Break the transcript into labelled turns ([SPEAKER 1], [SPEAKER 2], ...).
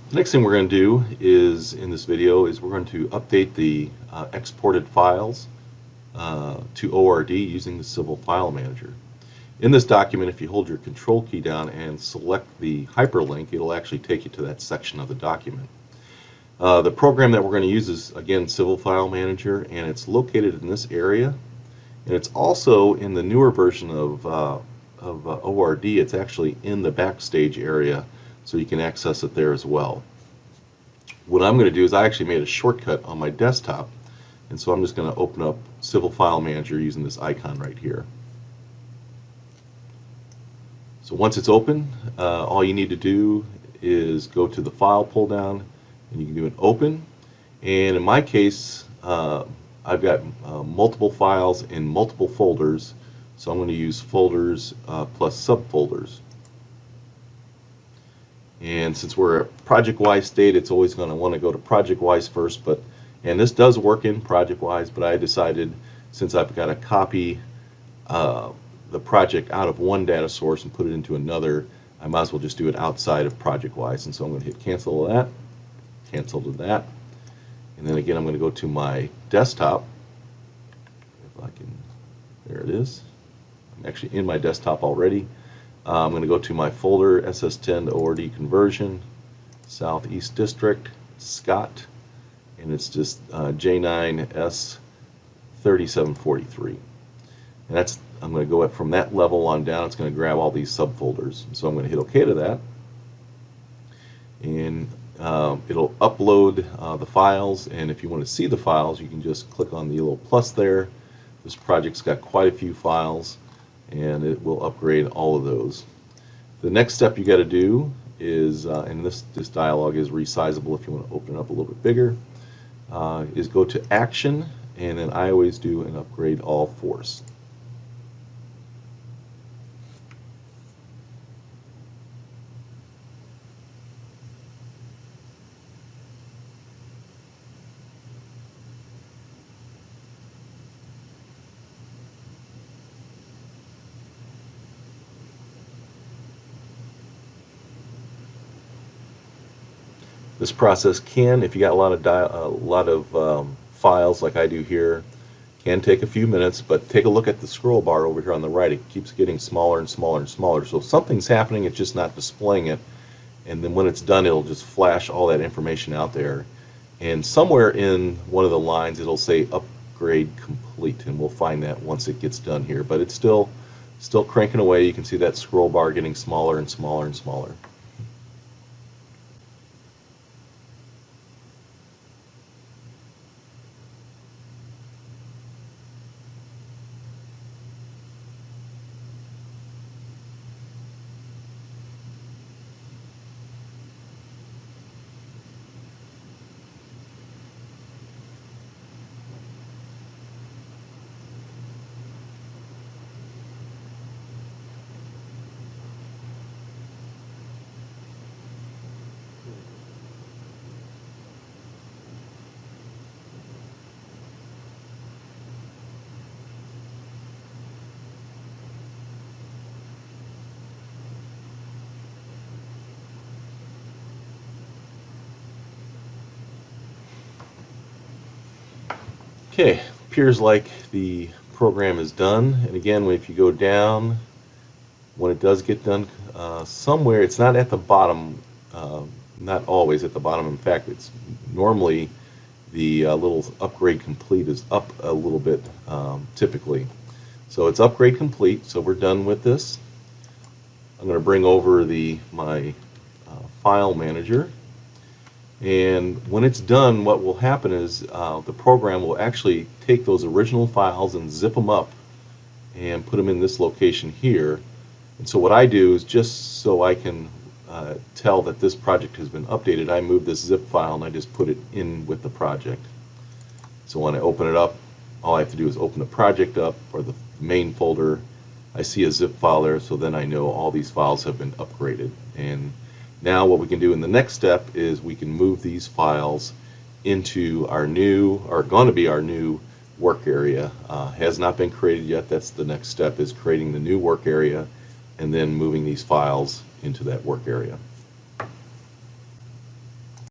[SPEAKER 1] The next thing we're going to do is, in this video, is we're going to update the exported files to ORD using the Civil File Manager. In this document, if you hold your Control key down and select the hyperlink, it'll actually take you to that section of the document. The program that we're going to use is, again, Civil File Manager, and it's located in this area. And it's also in the newer version of ORD. It's actually in the backstage area, so you can access it there as well. What I'm going to do is I actually made a shortcut on my desktop, and so I'm just going to open up Civil File Manager using this icon right here. So once it's open, all you need to do is go to the File pull down, and you can do an Open. And in my case, I've got multiple files in multiple folders, so I'm going to use folders plus subfolders. And since we're a project-wise state, it's always going to want to go to project-wise first. And this does work in project-wise, but I decided, since I've got to copy the project out of one data source and put it into another, I might as well just do it outside of project-wise. And so I'm going to hit cancel to that, cancel to that. And then again, I'm going to go to my desktop. If I can, there it is. I'm actually in my desktop already. I'm going to go to my folder, SS10 to ORD conversion, Southeast District, Scott, and it's just J9S3743. And I'm going to go from that level on down. It's going to grab all these subfolders. So I'm going to hit OK to that. And it'll upload the files, and if you want to see the files, you can just click on the little plus there. This project's got quite a few files, and it will upgrade all of those. The next step you got to do is, and this dialog is resizable if you want to open it up a little bit bigger, is go to Action, and then I always do an Upgrade All Force. This process can, if you got a lot of files like I do here, can take a few minutes, but take a look at the scroll bar over here on the right. It keeps getting smaller and smaller and smaller. So if something's happening, it's just not displaying it. And then when it's done, it'll just flash all that information out there. And somewhere in one of the lines, it'll say upgrade complete, and we'll find that once it gets done here. But it's still cranking away. You can see that scroll bar getting smaller and smaller and smaller. Okay, appears like the program is done. And again, if you go down, when it does get done, somewhere, it's not at the bottom, not always at the bottom. In fact, it's normally the little upgrade complete is up a little bit typically. So it's upgrade complete, so we're done with this. I'm going to bring over my file manager. And when it's done, what will happen is the program will actually take those original files and zip them up and put them in this location here. And so what I do is, just so I can tell that this project has been updated, I move this zip file and I just put it in with the project. So when I open it up, all I have to do is open the project up, or the main folder. I see a zip file there, so then I know all these files have been upgraded. And now what we can do in the next step is we can move these files into our new, or going to be our new work area. Has not been created yet. That's the next step, is creating the new work area and then moving these files into that work area.